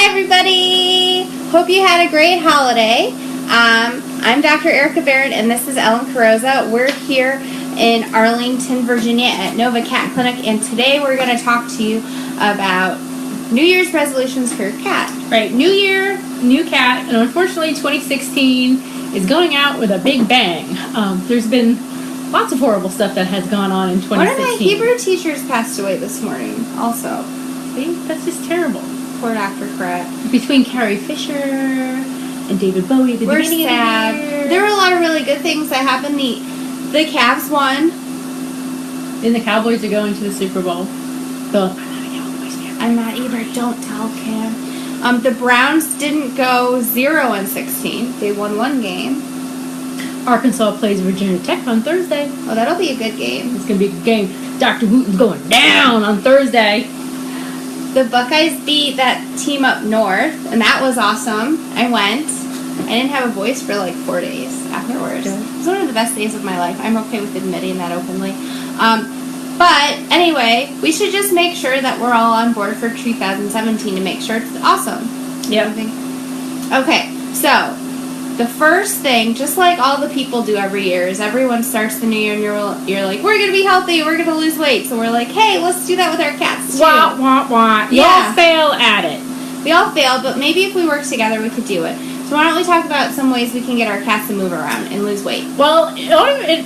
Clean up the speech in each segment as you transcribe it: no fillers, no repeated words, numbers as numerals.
Hi, everybody. Hope you had a great holiday. I'm Dr. Barron, and this is Ellen Carrozza. We're here in Arlington, Virginia at Nova Cat Clinic, and today we're going to talk to you about New Year's resolutions for your cat. Right, new year, new cat, and unfortunately 2016 is going out with a big bang. There's been lots of horrible stuff that has gone on in 2016. One of my Hebrew teachers passed away this morning also. See, that's just terrible. Poor Dr. Crett. Between Carrie Fisher and David Bowie at the beginning sad. of the year. There were a lot of really good things that happened. The Cavs won. And the Cowboys are going to the Super Bowl. So, I'm not either. Don't tell Cam. The Browns didn't go 0-16. They won one game. Arkansas plays Virginia Tech on Thursday. Oh, that'll be a good game. It's going to be a good game. Dr. Wooten's going down on Thursday. The Buckeyes beat that team up north, and that was awesome. I went. I didn't have a voice for like 4 days afterwards. It was one of the best days of my life. I'm okay with admitting that openly. But anyway, we should just make sure that we're all on board for 2017 to make sure it's awesome. Yeah. Okay, so the first thing, just like all the people do every year, is everyone starts the new year and you're like, we're going to be healthy, we're going to lose weight. So we're like, hey, let's do that with our cats too. Wah, wah, wah. Yeah. Y'all fail at it. We all fail, but maybe if we work together, we could do it. So why don't we talk about some ways we can get our cats to move around and lose weight? Well, it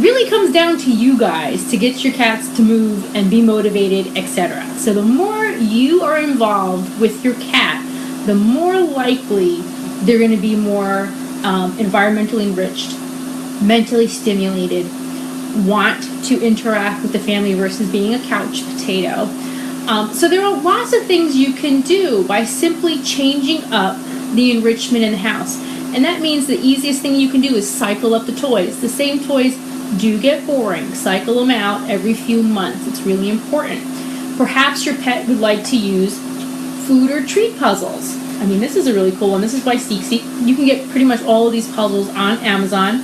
really comes down to you guys to get your cats to move and be motivated, etc. So the more you are involved with your cat, the more likely they're going to be more environmentally enriched, mentally stimulated, want to interact with the family versus being a couch potato. So there are lots of things you can do by simply changing up the enrichment in the house. And that means the easiest thing you can do is cycle up the toys. The same toys do get boring. Cycle them out every few months. It's really important. Perhaps your pet would like to use food or treat puzzles. I mean, this is a really cool one. This is by SeekSeek. You can get pretty much all of these puzzles on Amazon.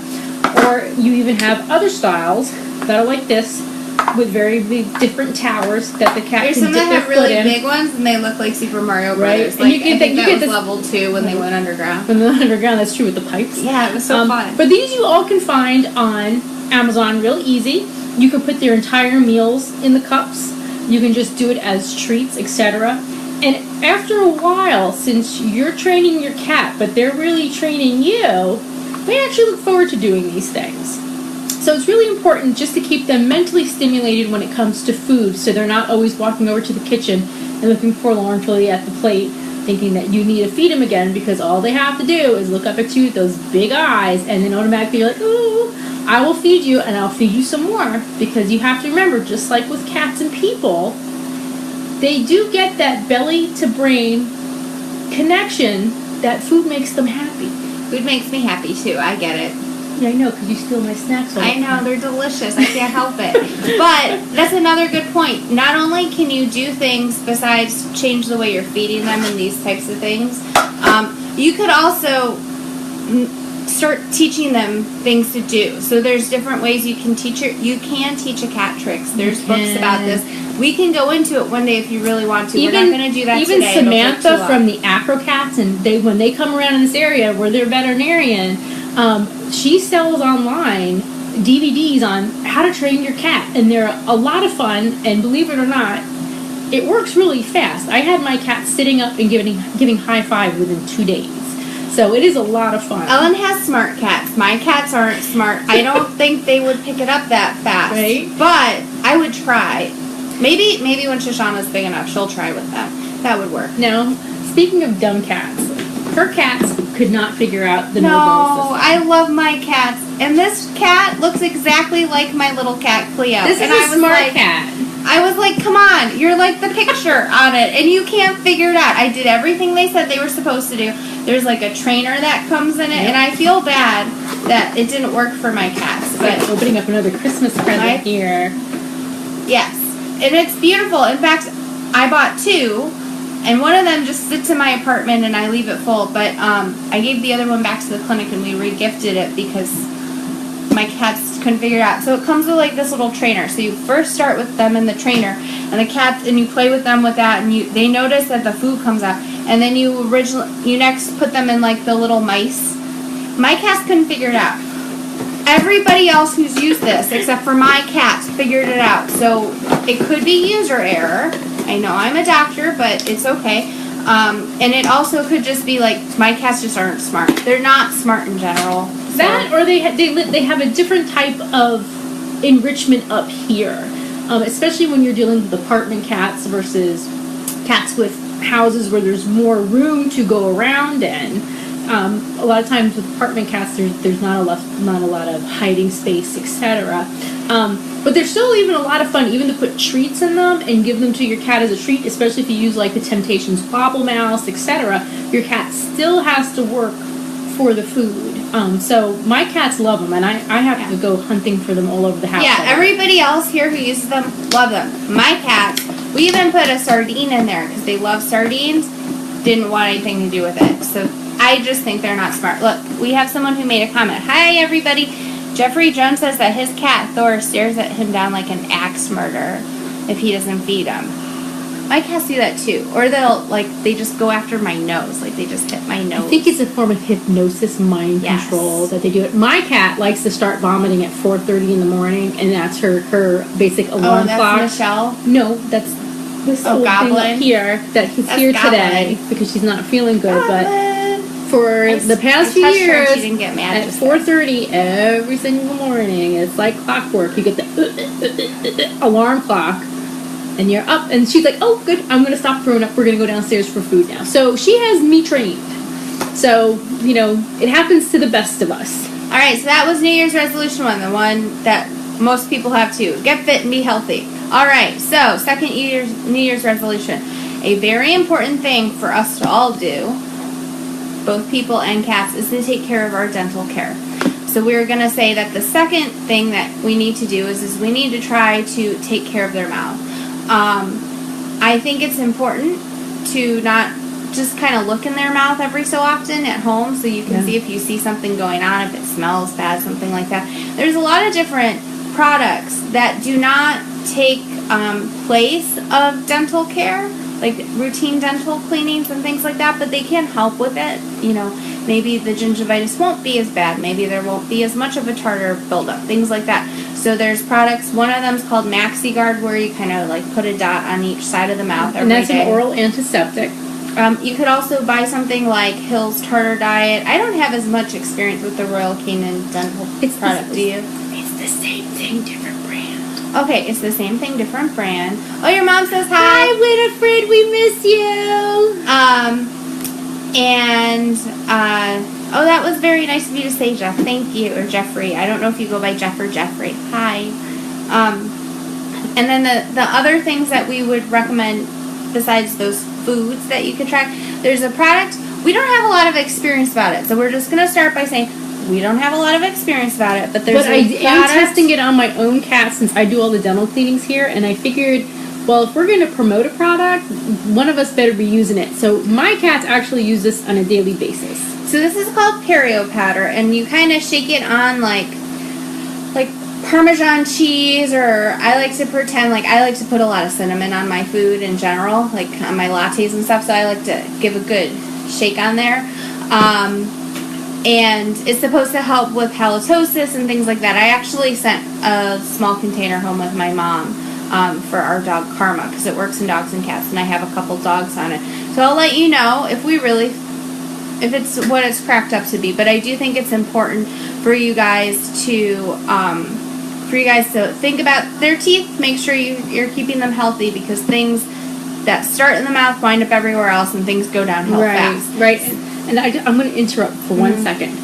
Or you even have other styles that are like this with very big different towers that the cat There's can some dip that their have really foot in. big ones, and they look like Super Mario Right. Brothers. And Like, you get I think that was this level 2 when they went underground. When they went underground, that's true with the pipes. Yeah, it was so fun. But these you all can find on Amazon real easy. You can put their entire meals in the cups. You can just do it as treats, etc. And after a while, since you're training your cat, but they're really training you, they actually look forward to doing these things. So it's really important just to keep them mentally stimulated when it comes to food, so they're not always walking over to the kitchen and looking forlornly at the plate, thinking that you need to feed them again, because all they have to do is look up at you with those big eyes, and then automatically you're like, ooh, I will feed you, and I'll feed you some more. Because you have to remember, just like with cats and people, they do get that belly-to-brain connection that food makes them happy. Food makes me happy, too. I get it. Yeah, I know, because you steal my snacks all the I time. know, they're delicious. I can't help it. But that's another good point. Not only can you do things besides change the way you're feeding them and these types of things, you could also start teaching them things to do. So there's different ways you can teach a cat tricks. There's books about this. We can go into it one day if you really want to. We're not going to do that even today. Even Samantha from the Afro Cats, and when they come around in this area where they're veterinarian, she sells online DVDs on how to train your cat, and they're a lot of fun, and believe it or not, it works really fast. I had my cat sitting up and giving high five within 2 days. So it is a lot of fun. Ellen has smart cats. My cats aren't smart. I don't think they would pick it up that fast. Right? But I would try. Maybe when Shoshana's big enough, she'll try with them. That would work. Now, speaking of dumb cats, her cats could not figure out the no-ball No, system. I love my cats. And this cat looks exactly like my little cat, Cleo. This is a smart cat. I was like, come on, you're like the picture on it, and you can't figure it out. I did everything they said they were supposed to do. There's like a trainer that comes in it, and I feel bad that it didn't work for my cats. But opening up another Christmas present here. Yes, and it's beautiful. In fact, I bought 2, and one of them just sits in my apartment, and I leave it full. But I gave the other one back to the clinic, and we re-gifted it because my cats couldn't figure it out. So it comes with like this little trainer. So you first start with them in the trainer, and the cats, and you play with them with that, and they notice that the food comes out, and then you next put them in like the little mice. My cats couldn't figure it out. Everybody else who's used this, except for my cats, figured it out. So it could be user error. I know I'm a doctor, but it's okay. And it also could just be like my cats just aren't smart. They're not smart in general. So. That, or they have a different type of enrichment up here, especially when you're dealing with apartment cats versus cats with houses where there's more room to go around in. A lot of times with apartment cats, there's not a lot of hiding space, etc. But they're still even a lot of fun, even to put treats in them and give them to your cat as a treat, especially if you use like the Temptations Wobble Mouse, etc. Your cat still has to work for the food. So my cats love them, and I have to go hunting for them all over the house. Yeah, everybody else here who uses them, love them. My cats, we even put a sardine in there because they love sardines, didn't want anything to do with it. So I just think they're not smart. Look, we have someone who made a comment. Hi, everybody. Jeffrey Jones says that his cat, Thor, stares at him down like an axe murderer if he doesn't feed him. My cats do that too. Or they just go after my nose. Like, they just hit my nose. I think it's a form of hypnosis, mind control that they do it. My cat likes to start vomiting at 4:30 in the morning, and that's her basic alarm clock. Michelle? No, that's this old Goblin. thing up here that's here Goblin. Today because she's not feeling good. Goblin. But for the past few years, she didn't get mad at 4:30 every single morning, it's like clockwork. You get the alarm clock. And you're up, and she's like, oh, good, I'm going to stop throwing up. We're going to go downstairs for food now. So she has me trained. So, it happens to the best of us. All right, so that was New Year's resolution one, the one that most people have too. Get fit and be healthy. All right, so second New Year's resolution. A very important thing for us to all do, both people and cats, is to take care of our dental care. So we're going to say that the second thing that we need to do is we need to try to take care of their mouth. I think it's important to not just kind of look in their mouth every so often at home so you can see if you see something going on, if it smells bad, something like that. There's a lot of different products that do not take place of dental care, like routine dental cleanings and things like that, but they can help with it. Maybe the gingivitis won't be as bad. Maybe there won't be as much of a tartar buildup, things like that. So there's products, one of them is called MaxiGuard, where you kind of like put a dot on each side of the mouth every day. And that's an oral antiseptic. You could also buy something like Hill's Tartar Diet. I don't have as much experience with the Royal Canin dental product, do you? It's the same thing, different brand. Okay, it's the same thing, different brand. Oh, your mom says hi. Hi, Winifred, we miss you. Oh, that was very nice of you to say, Jeff. Thank you. Or Jeffrey. I don't know if you go by Jeff or Jeffrey. Hi. And then the other things that we would recommend besides those foods that you could try, there's a product. We don't have a lot of experience about it. So we're just going to start by saying we don't have a lot of experience about it. But I am testing it on my own cat since I do all the dental cleanings here. And I figured, well, if we're going to promote a product, one of us better be using it. So my cats actually use this on a daily basis. So this is called Perio Powder, and you kind of shake it on like Parmesan cheese, or I like to pretend like I like to put a lot of cinnamon on my food in general, like on my lattes and stuff. So I like to give a good shake on there. And it's supposed to help with halitosis and things like that. I actually sent a small container home with my mom for our dog Karma, because it works in dogs and cats, and I have a couple dogs on it. So I'll let you know if it's what it's cracked up to be. But I do think it's important for you guys to think about their teeth. Make sure you're keeping them healthy, because things that start in the mouth wind up everywhere else, and things go downhill fast. Right. And I'm going to interrupt for 1 second.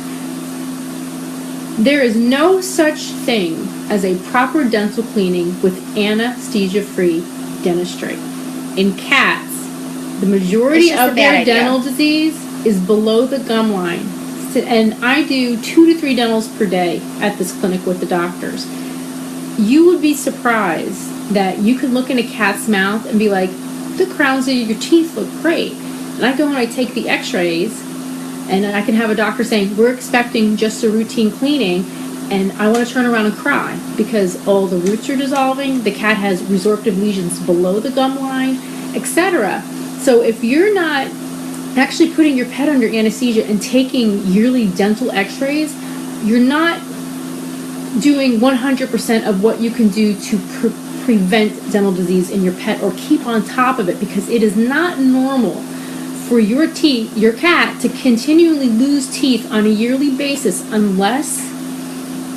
There is no such thing as a proper dental cleaning with anesthesia-free dentistry. In cats, the majority of their dental disease is below the gum line. And I do 2 to 3 dentals per day at this clinic with the doctors. You would be surprised that you can look in a cat's mouth and be like, the crowns of your teeth look great. And I go and I take the x-rays, and I can have a doctor saying, we're expecting just a routine cleaning, and I want to turn around and cry because all the roots are dissolving, the cat has resorptive lesions below the gum line, etc. So if you're not actually putting your pet under anesthesia and taking yearly dental x-rays, you're not doing 100% of what you can do to prevent dental disease in your pet or keep on top of it, because it is not normal for your cat to continually lose teeth on a yearly basis unless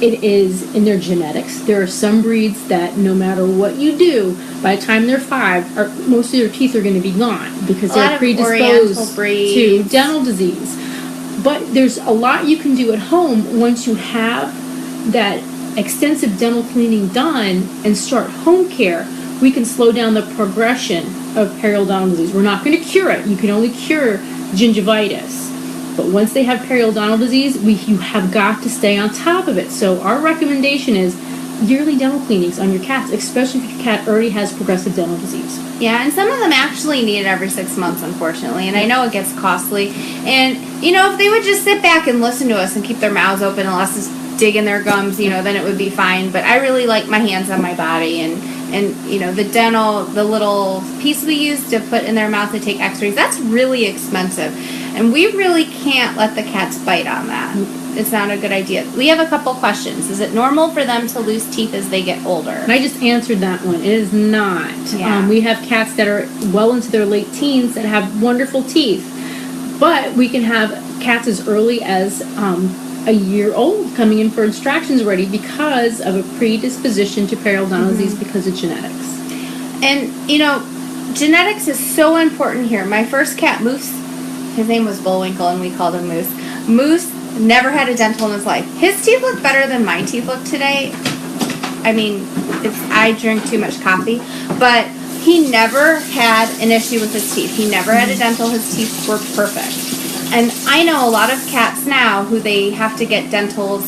it is in their genetics. There are some breeds that no matter what you do, by the time they're 5, most of their teeth are going to be gone because they're predisposed to dental disease. But there's a lot you can do at home once you have that extensive dental cleaning done and start home care. We can slow down the progression of periodontal disease. We're not going to cure it. You can only cure gingivitis. But once they have periodontal disease, you have got to stay on top of it. So our recommendation is yearly dental cleanings on your cats, especially if your cat already has progressive dental disease. Yeah, and some of them actually need it every 6 months, unfortunately, and I know it gets costly. And, if they would just sit back and listen to us and keep their mouths open and let us dig in their gums, then it would be fine. But I really like my hands on my body, and the dental, the little piece we use to put in their mouth to take x-rays, that's really expensive. And we really can't let the cats bite on that. It's not a good idea. We have a couple questions. Is it normal for them to lose teeth as they get older? And I just answered that one. It is not. Yeah. We have cats that are well into their late teens that have wonderful teeth. But we can have cats as early as a year old coming in for extractions already because of a predisposition to periodontal disease because of genetics. And, genetics is so important here. My first cat, Moose, his name was Bullwinkle and we called him Moose. Moose never had a dental in his life. His teeth look better than my teeth look today. I mean, I drink too much coffee, but he never had an issue with his teeth. He never had a dental. His teeth were perfect. And I know a lot of cats now who they have to get dentals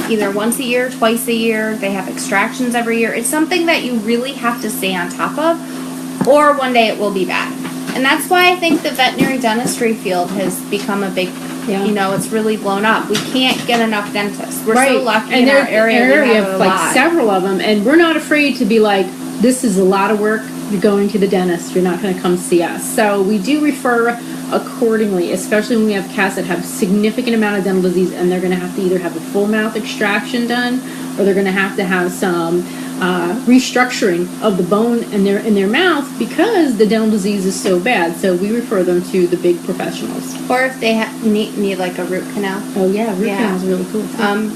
either once a year, twice a year. They have extractions every year. It's something that you really have to stay on top of, or one day it will be bad. And that's why I think the veterinary dentistry field has become a big, it's really blown up. We can't get enough dentists. We're so lucky in our area. We have like several of them, and we're not afraid to be like, this is a lot of work. You're going to the dentist. You're not going to come see us. So we do refer accordingly, especially when we have cats that have significant amount of dental disease, and they're going to have to either have a full mouth extraction done, or they're going to have some restructuring of the bone in their mouth because the dental disease is so bad. So we refer them to the big professionals. Or if they need like a root canal. Oh yeah, root canal is really cool.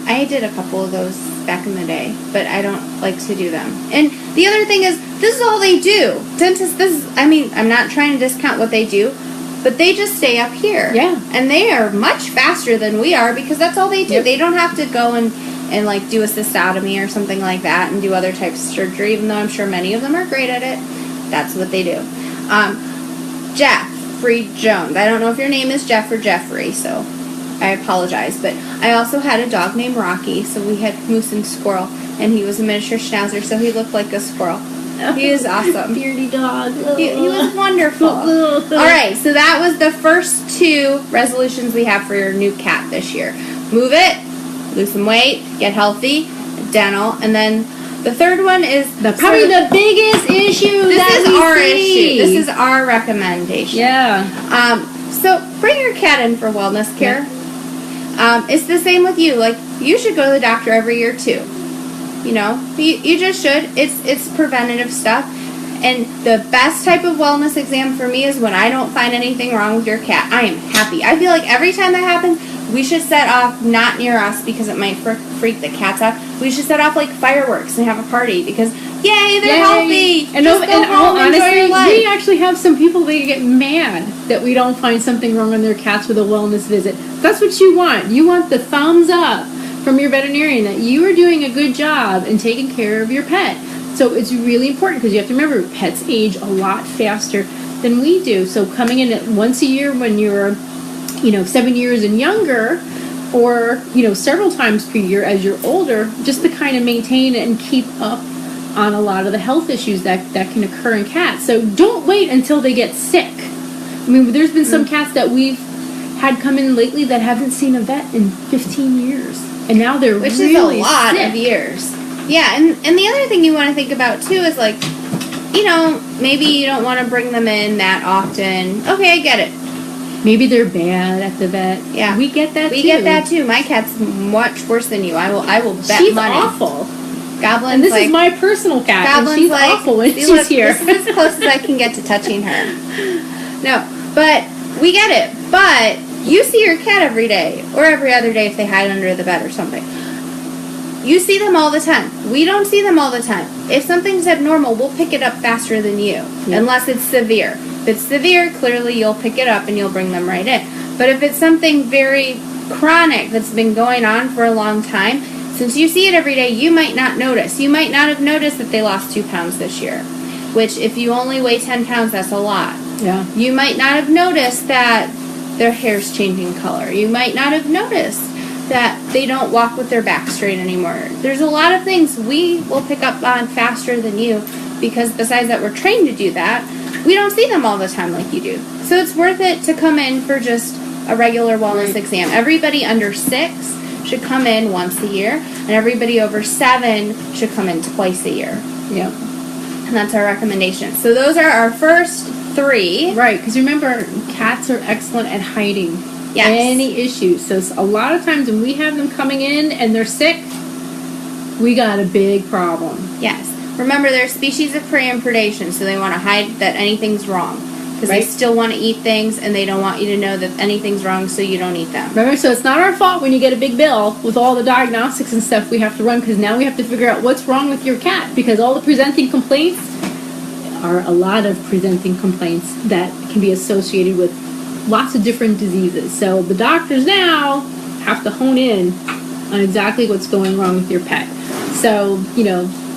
I did a couple of those back in the day, but I don't like to do them. And the other thing is, this is all they do. Dentists, I'm not trying to discount what they do, but they just stay up here. Yeah. And they are much faster than we are because that's all they do. Yep. They don't have to go and like do a cystotomy or something like that and do other types of surgery, even though I'm sure many of them are great at it. That's what they do. Jeffrey Jones. I don't know if your name is Jeff or Jeffrey, so I apologize. But I also had a dog named Rocky, so we had Moose and Squirrel, and he was a miniature schnauzer, so he looked like a squirrel. He is awesome. Beardy dog. He was wonderful. All right, so that was the first 2 resolutions we have for your new cat this year. Move it, lose some weight, get healthy, dental, and then the third one is probably the biggest issue. This is our issue. This is our recommendation. Yeah. So bring your cat in for wellness care. Yeah. It's the same with you. Like, you should go to the doctor every year too. You just should. It's preventative stuff. And the best type of wellness exam for me is when I don't find anything wrong with your cat. I am happy. I feel like every time that happens, we should set off, not near us because it might freak the cats out. We should set off like fireworks and have a party because, yay, they're healthy. And honestly, we actually have some people that get mad that we don't find something wrong on their cats with a wellness visit. That's what you want. You want the thumbs up from your veterinarian that you are doing a good job in taking care of your pet. So it's really important because you have to remember pets age a lot faster than we do. So coming in at once a year when you're 7 years and younger, or several times per year as you're older, just to kind of maintain and keep up on a lot of the health issues that can occur in cats. So don't wait until they get sick. There's been some cats that we've had come in lately that haven't seen a vet in 15 years. And now they're Which really is a lot sick. of years. Yeah, and the other thing you want to think about, too, is, like, maybe you don't want to bring them in that often. Okay, I get it. maybe they're bad at the vet. Yeah. We get that We too. get that too. My cat's much worse than you. I will bet She's money. awful. Goblin's And this like, is my personal cat, and Goblin's she's like, awful when "See, she's look, here. This is as close as I can get to touching her. No, but we get it. But you see your cat every day, or every other day if they hide under the bed or something. You see them all the time. We don't see them all the time. If something's abnormal, we'll pick it up faster than you, unless it's severe. If it's severe, clearly you'll pick it up and you'll bring them right in. But if it's something very chronic that's been going on for a long time, since you see it every day, you might not notice. You might not have noticed that they lost 2 pounds this year, which if you only weigh 10 pounds, that's a lot. Yeah. You might not have noticed that their hair's changing color. You might not have noticed that they don't walk with their back straight anymore. There's a lot of things we will pick up on faster than you because besides that we're trained to do that, we don't see them all the time like you do. So it's worth it to come in for just a regular wellness exam. Everybody under 6 should come in once a year, and everybody over 7 should come in twice a year. Yep. And that's our recommendation. So those are our first 3. Right, because remember, cats are excellent at hiding any issues. So a lot of times when we have them coming in and they're sick, we got a big problem. Yes. Remember, they're a species of prey and predation, so they want to hide that anything's wrong. Because they still want to eat things, and they don't want you to know that anything's wrong, so you don't eat them. Remember, so it's not our fault when you get a big bill with all the diagnostics and stuff we have to run, because now we have to figure out what's wrong with your cat, because all the presenting complaints are a lot of presenting complaints that can be associated with lots of different diseases. So the doctors now have to hone in on exactly what's going wrong with your pet. So,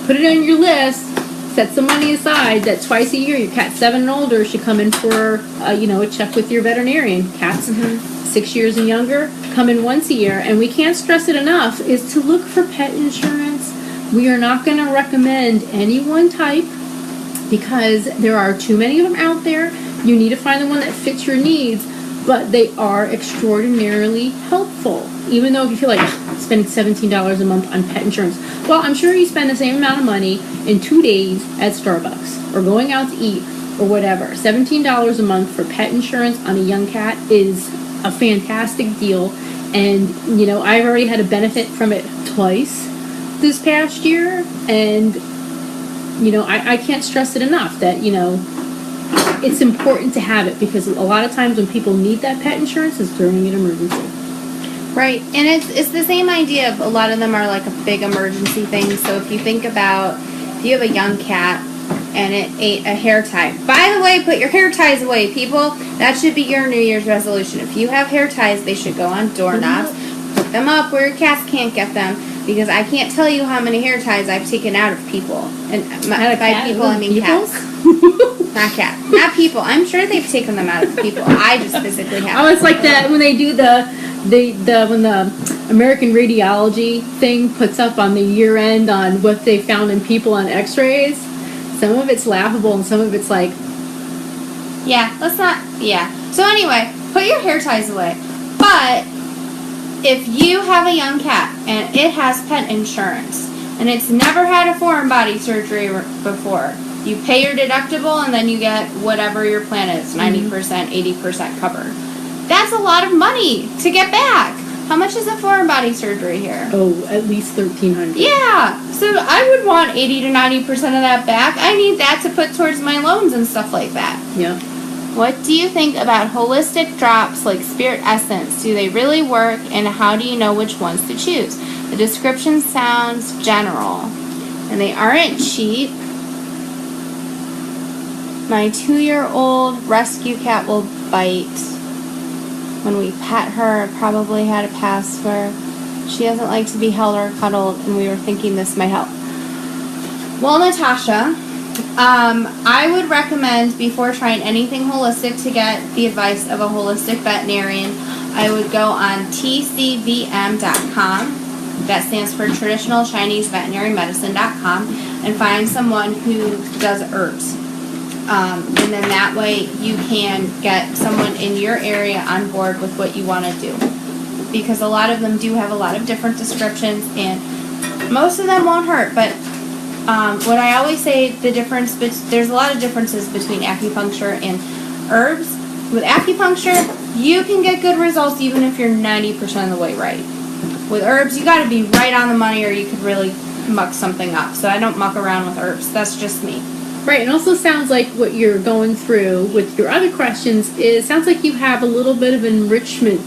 put it on your list. Set some money aside that twice a year your cat's 7 and older should come in for a check with your veterinarian. Cats 6 years and younger come in once a year, and we can't stress it enough is to look for pet insurance. We are not going to recommend any one type because there are too many of them out there. You need to find the one that fits your needs, but they are extraordinarily helpful. Even though if you feel like spending $17 a month on pet insurance, well, I'm sure you spend the same amount of money in 2 days at Starbucks or going out to eat or whatever. $17 a month for pet insurance on a young cat is a fantastic deal. And, I've already had a benefit from it twice this past year. And, I can't stress it enough that, it's important to have it because a lot of times when people need that pet insurance, it's during an emergency. Right, and it's the same idea of a lot of them are like a big emergency thing. So if you think about, if you have a young cat and it ate a hair tie. By the way, put your hair ties away, people. That should be your New Year's resolution. If you have hair ties, they should go on doorknobs. Put them up where your cats can't get them. Because I can't tell you how many hair ties I've taken out of people. And by people, I mean cats. Not cats. Not people. I'm sure they've taken them out of people. I just physically have. Oh, it's like that when they do when the American Radiology thing puts up on the year end on what they found in people on x-rays. Some of it's laughable and some of it's like... Yeah, let's not... Yeah. So anyway, put your hair ties away. But if you have a young cat and it has pet insurance and it's never had a foreign body surgery before, you pay your deductible and then you get whatever your plan is, 90%, 80% covered. That's a lot of money to get back. How much is a foreign body surgery here? Oh, at least $1,300. Yeah, so I would want 80 to 90% of that back. I need that to put towards my loans and stuff like that. Yeah. What do you think about holistic drops like Spirit Essence? Do they really work, and how do you know which ones to choose? The description sounds general, and they aren't cheap. My 2-year-old rescue cat will bite. When we pet her, it probably had a pass where she doesn't like to be held or cuddled, and we were thinking this might help. Well, Natasha, I would recommend before trying anything holistic to get the advice of a holistic veterinarian. I would go on tcvm.com. That stands for Traditional Chinese Veterinary Medicine.com, and find someone who does herbs. And then that way you can get someone in your area on board with what you want to do. Because a lot of them do have a lot of different descriptions, and most of them won't hurt. But what I always say, there's a lot of differences between acupuncture and herbs. With acupuncture, you can get good results even if you're 90% of the way right. With herbs, you got to be right on the money, or you could really muck something up. So I don't muck around with herbs. That's just me. Right, and also sounds like what you're going through with your other questions is, sounds like you have a little bit of enrichment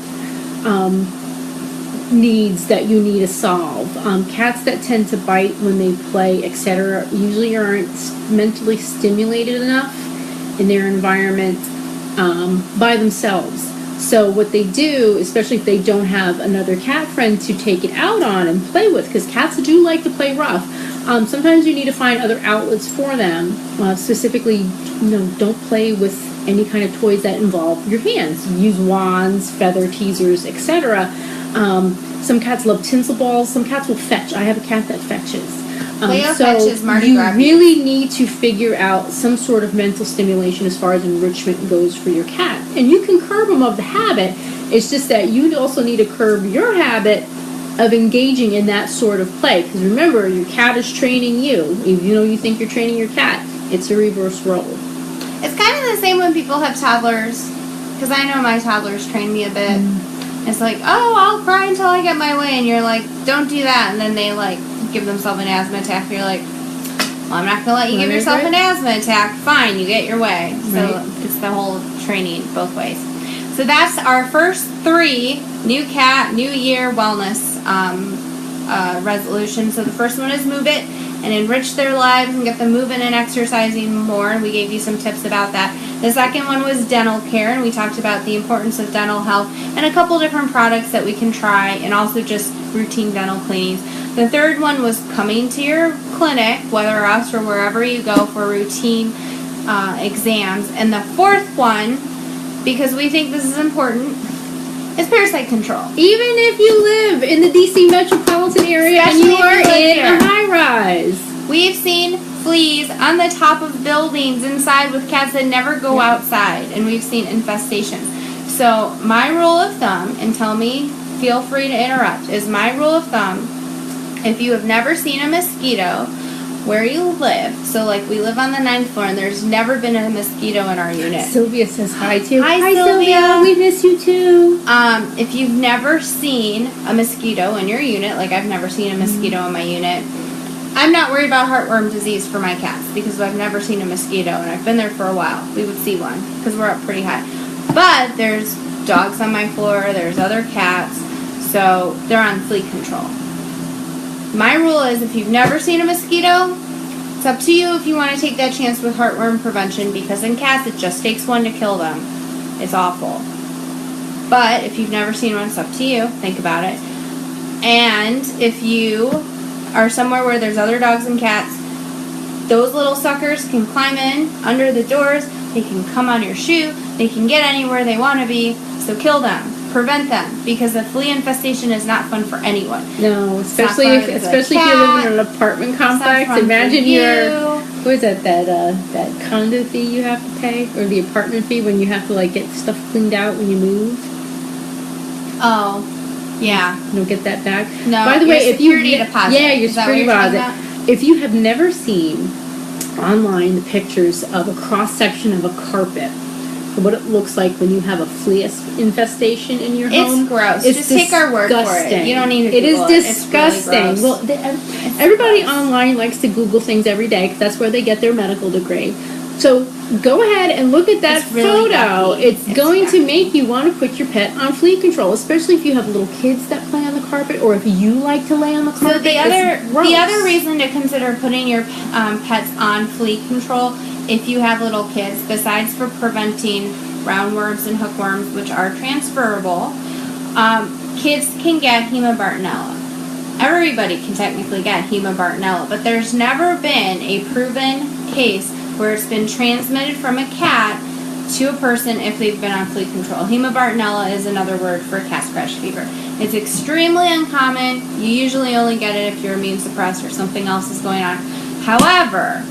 needs that you need to solve. Cats that tend to bite when they play, etc., usually aren't mentally stimulated enough in their environment by themselves. So what they do, especially if they don't have another cat friend to take it out on and play with, because cats do like to play rough, sometimes you need to find other outlets for them. Specifically, don't play with any kind of toys that involve your hands. Use wands, feather teasers, etc. Some cats love tinsel balls. Some cats will fetch. I have a cat that fetches. Leo fetches Mardi you Gras. really need to figure out some sort of mental stimulation as far as enrichment goes for your cat. And you can curb them of the habit. It's just that you also need to curb your habit of engaging in that sort of play. Because remember, your cat is training you. Even though you think you're training your cat, it's a reverse role. It's kind of the same when people have toddlers. Because I know my toddlers train me a bit. It's like, oh, I'll cry until I get my way. And you're like, don't do that. And then they, like, give themselves an asthma attack. You're like, well, I'm not going to let you give yourself an asthma attack. Fine, you get your way. So it's the whole training both ways. So that's our first 3 new cat, new year wellness resolutions. So the first one is move it and enrich their lives and get them moving and exercising more. And we gave you some tips about that. The second one was dental care, and we talked about the importance of dental health and a couple different products that we can try, and also just routine dental cleanings. The third one was coming to your clinic, whether us or wherever you go, for routine exams. And the fourth one, because we think this is important, is parasite control. Even if you live in the DC metropolitan area and you are in a high-rise. We've seen fleas on the top of buildings inside with cats that never go outside, and we've seen infestations. So my rule of thumb, and tell me, feel free to interrupt, is my rule of thumb, if you have never seen a mosquito where you live, so like we live on the 9th floor and there's never been a mosquito in our unit. Sylvia says hi too. Hi Sylvia. We miss you too. If you've never seen a mosquito in your unit, like I've never seen a mosquito in my unit, I'm not worried about heartworm disease for my cats because I've never seen a mosquito and I've been there for a while. We would see one because we're up pretty high. But there's dogs on my floor, there's other cats, so they're on flea control. My rule is if you've never seen a mosquito, it's up to you if you want to take that chance with heartworm prevention, because in cats it just takes one to kill them. It's awful. But if you've never seen one, it's up to you. Think about it. And if you are somewhere where there's other dogs and cats, those little suckers can climb in under the doors, they can come on your shoe, they can get anywhere they want to be, so kill them. Prevent them, because a flea infestation is not fun for anyone. No, especially if you live in an apartment complex. Imagine what is that condo fee you have to pay, or the apartment fee when you have to like get stuff cleaned out when you move. Oh, yeah. You don't get that back. No. By the way, if you deposit. Yeah, your security deposit. If you have never seen online the pictures of a cross section of a carpet, what it looks like when you have a flea infestation in your home. It's gross. Just take our word for it. You don't need to Google it. It is disgusting. It's really well, everybody online likes to Google things every day because that's where they get their medical degree. So go ahead and look at that really photo. It's going to make you want to put your pet on flea control, especially if you have little kids that play on the carpet, or if you like to lay on the carpet. So the other reason to consider putting your pets on flea control, if you have little kids, besides for preventing roundworms and hookworms, which are transferable, kids can get Hemabartonella. Everybody can technically get Hemabartonella, but there's never been a proven case where it's been transmitted from a cat to a person if they've been on flea control. Hemabartonella is another word for cat scratch fever. It's extremely uncommon. You usually only get it if you're immune suppressed or something else is going on. However,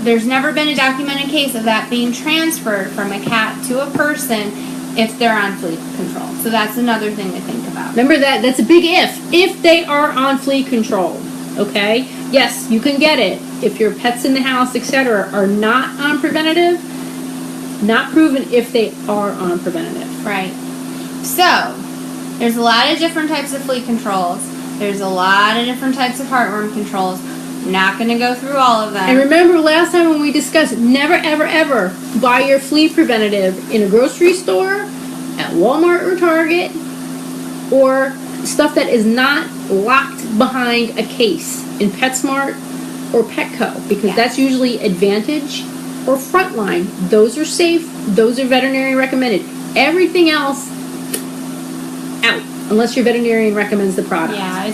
there's never been a documented case of that being transferred from a cat to a person if they're on flea control. So that's another thing to think about. Remember that's a big if they are on flea control. Okay? Yes, you can get it. If your pets in the house, etc., are not on preventative, not proven if they are on preventative. Right. So, there's a lot of different types of flea controls. There's a lot of different types of heartworm controls. Not going to go through all of them. And remember last time when we discussed, never, ever, ever buy your flea preventative in a grocery store, at Walmart or Target, or stuff that is not locked behind a case in PetSmart or Petco, because that's usually Advantage or Frontline. Those are safe. Those are veterinarian recommended. Everything else, out, unless your veterinarian recommends the product. Yeah,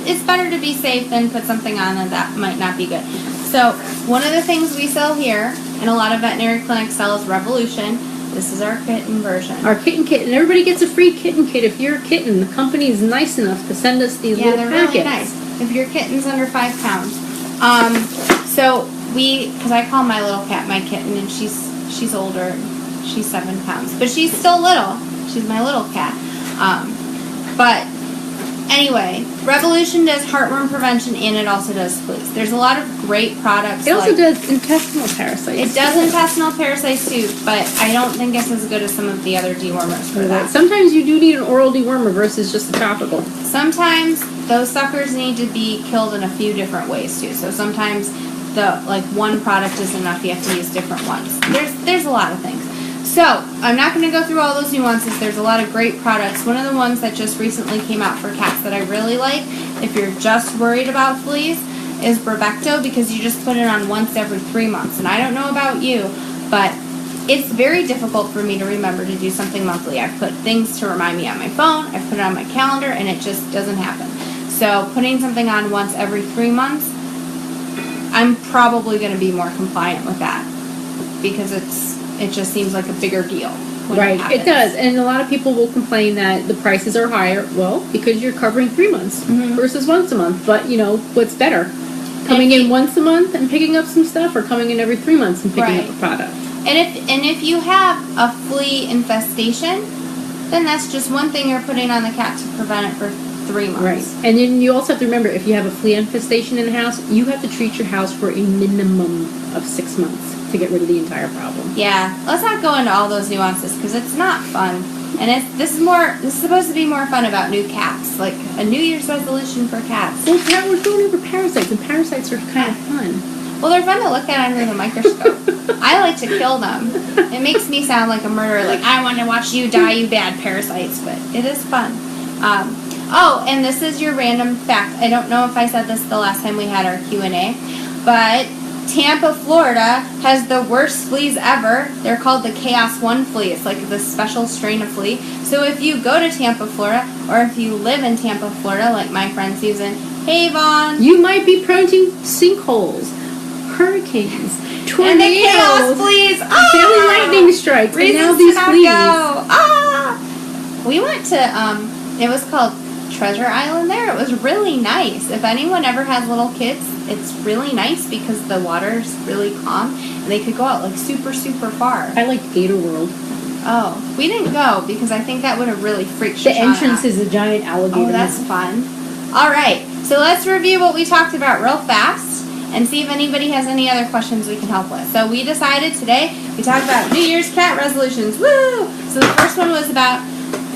it's better to be safe than put something on that might not be good. So one of the things we sell here, and a lot of veterinary clinics sell, is Revolution. This is our kitten version. Our kitten kit, and everybody gets a free kitten kit. If you're a kitten, the company is nice enough to send us these little packets. Yeah, they're really nice. If your kitten's under 5 pounds. So because I call my little cat my kitten, and she's older. She's 7 pounds, but she's still little. She's my little cat. But anyway, Revolution does heartworm prevention, and it also does fleas. There's a lot of great products. It also does intestinal parasites. It does intestinal parasites too, but I don't think it's as good as some of the other dewormers for that. Sometimes you do need an oral dewormer versus just a topical. Sometimes those suckers need to be killed in a few different ways too. So sometimes one product is enough. You have to use different ones. There's a lot of things. So, I'm not going to go through all those nuances. There's a lot of great products. One of the ones that just recently came out for cats that I really like, if you're just worried about fleas, is Brevecto, because you just put it on once every 3 months. And I don't know about you, but it's very difficult for me to remember to do something monthly. I've put things to remind me on my phone, I've put it on my calendar, and it just doesn't happen. So, putting something on once every 3 months, I'm probably going to be more compliant with that, because it just seems like a bigger deal. Right, it does. And a lot of people will complain that the prices are higher. Well, because you're covering 3 months versus once a month. But, what's better? Coming in once a month and picking up some stuff, or coming in every 3 months and picking up a product? And if you have a flea infestation, then that's just one thing you're putting on the cat to prevent it for 3 months. Right. And then you also have to remember, if you have a flea infestation in the house, you have to treat your house for a minimum of 6 months to get rid of the entire problem. Yeah, let's not go into all those nuances, because it's not fun. And this is supposed to be more fun about new cats, like a New Year's resolution for cats. Well, we're going over parasites, and parasites are kind of fun. Well, they're fun to look at under the microscope. I like to kill them. It makes me sound like a murderer, like, I want to watch you die, you bad parasites, but it is fun. And this is your random fact. I don't know if I said this the last time we had our Q&A, but Tampa, Florida has the worst fleas ever. They're called the Chaos 1 flea. It's like this special strain of flea. So if you go to Tampa, Florida, or if you live in Tampa, Florida, like my friend Susan, hey Vaughn, you might be prone to sinkholes, hurricanes, tornadoes, and the Chaos fleas, daily lightning strikes, and now these fleas. We went to, it was called Treasure Island there. It was really nice. If anyone ever has little kids, it's really nice because the water's really calm and they could go out like super, super far. I liked Gator World. Oh, we didn't go because I think that would have really freaked Shoshana out. The entrance is a giant alligator. Oh, that's fun. All right, so let's review what we talked about real fast and see if anybody has any other questions we can help with. So we decided today we talked about New Year's cat resolutions. Woo! So the first one was about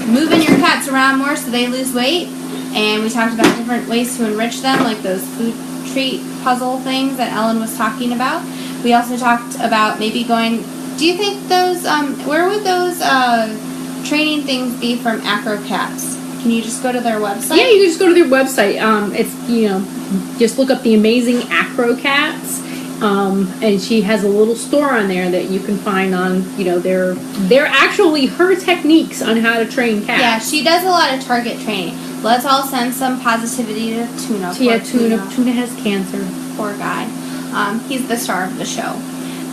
moving your cats around more so they lose weight, and we talked about different ways to enrich them, like those food treat puzzle things that Ellen was talking about. We also talked about maybe going, do you think those, where would those training things be from AcroCats? Can you just go to their website? Yeah, you can just go to their website. It's, just look up the amazing AcroCats. And she has a little store on there that you can find on, they're actually her techniques on how to train cats. Yeah, she does a lot of target training. Let's all send some positivity to Tuna. Yeah, Tuna has cancer. Poor guy. He's the star of the show.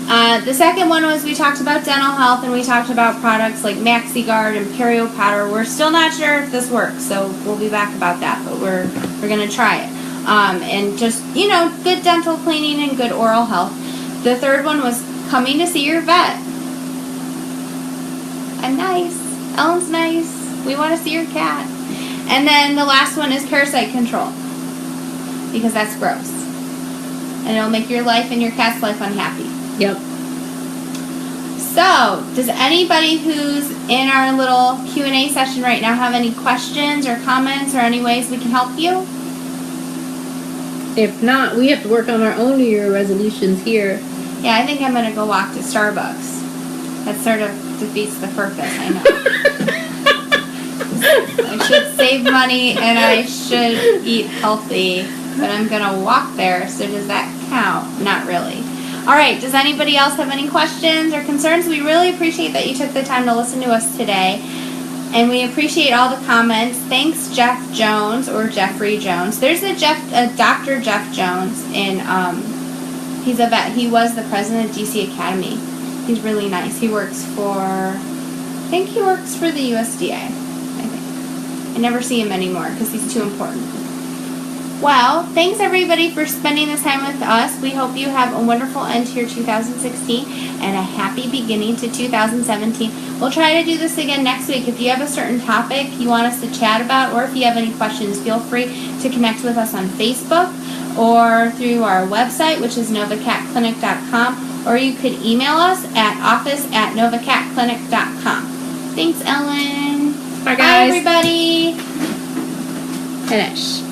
The second one was we talked about dental health, and we talked about products like MaxiGuard and Perio Powder. We're still not sure if this works, so we'll be back about that, but we're going to try it. And just, good dental cleaning and good oral health. The third one was coming to see your vet. I'm nice. Ellen's nice. We want to see your cat. And then the last one is parasite control, because that's gross. And it'll make your life and your cat's life unhappy. Yep. So, does anybody who's in our little Q&A session right now have any questions or comments or any ways we can help you? If not, we have to work on our own New Year resolutions here. Yeah, I think I'm going to go walk to Starbucks. That sort of defeats the purpose, I know. I should save money and I should eat healthy, but I'm going to walk there, so does that count? Not really. All right, does anybody else have any questions or concerns? We really appreciate that you took the time to listen to us today, and we appreciate all the comments. Thanks, Jeff Jones, or Jeffrey Jones. There's a Dr. Jeff Jones, and he's a vet. He was the president of DC Academy. He's really nice. He works for, I think he works for the USDA, I think. I never see him anymore because he's too important. Well, thanks everybody for spending this time with us. We hope you have a wonderful end to your 2016 and a happy beginning to 2017. We'll try to do this again next week. If you have a certain topic you want us to chat about, or if you have any questions, feel free to connect with us on Facebook or through our website, which is novacatclinic.com, or you could email us at office@novacatclinic.com. Thanks, Ellen. Bye, guys. Bye, everybody. Finish.